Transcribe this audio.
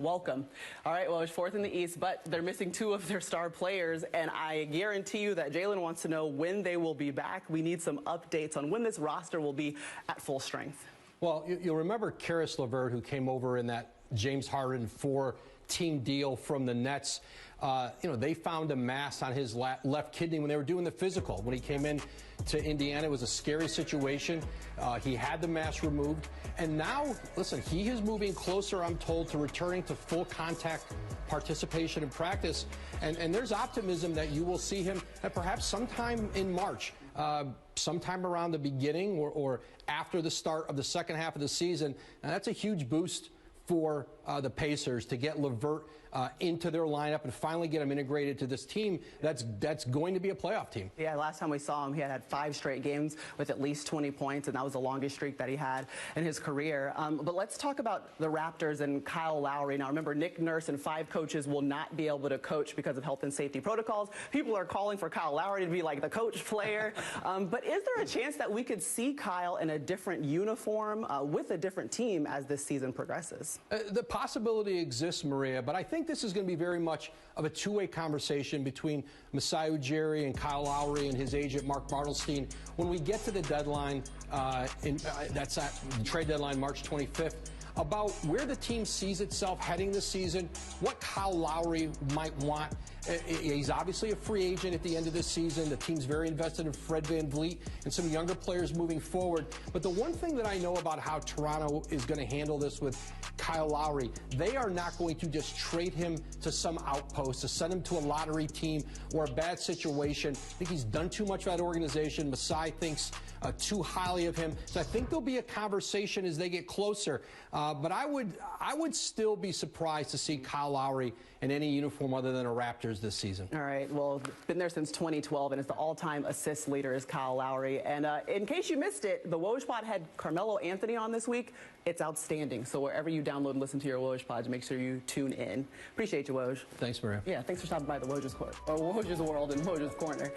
welcome. All right, well, it's fourth in the East, but they're missing two of their star players, and I guarantee you that Jalen wants to know when they will be back. We need some updates on when this roster will be at full strength. Well, you'll remember Kyle Lowry, who came over in that James Harden team deal from the Nets. They found a mass on his left kidney when they were doing the physical. When he came in to Indiana, it was a scary situation. He had the mass removed. And now, listen, he is moving closer, I'm told, to returning to full contact participation in practice. And there's optimism that you will see him at perhaps sometime in March, sometime around the beginning or after the start of the second half of the season. And that's a huge boost for the Pacers to get LeVert into their lineup and finally get him integrated to this team that's going to be a playoff team. Yeah, last time we saw him, he had 5 straight games with at least 20 points, and that was the longest streak that he had in his career. But let's talk about the Raptors and Kyle Lowry. Now, remember, Nick Nurse and 5 coaches will not be able to coach because of health and safety protocols. People are calling for Kyle Lowry to be like the coach player. But is there a chance that we could see Kyle in a different uniform with a different team as this season progresses? The possibility exists, Maria, but I think this is going to be very much of a two-way conversation between Masai Ujiri and Kyle Lowry and his agent Mark Bartelstein when we get to the deadline, that's at the trade deadline March 25th, about where the team sees itself heading this season, what Kyle Lowry might want. He's obviously a free agent at the end of this season. The team's very invested in Fred VanVleet and some younger players moving forward. But the one thing that I know about how Toronto is going to handle this with Kyle Lowry, they are not going to just trade him to some outpost, to send him to a lottery team or a bad situation. I think he's done too much for that organization. Masai thinks too highly of him. So I think there'll be a conversation as they get closer. But I would still be surprised to see Kyle Lowry in any uniform other than a Raptors this season. All right. Well, been there since 2012, and it's the all-time assist leader is Kyle Lowry. And in case you missed it, the WOJ Pod had Carmelo Anthony on this week. It's outstanding. So wherever you download and listen to your WOJ Pods, make sure you tune in. Appreciate you, Woj. Thanks, Maria. Yeah, thanks for stopping by the Woj's World and Woj's Corner.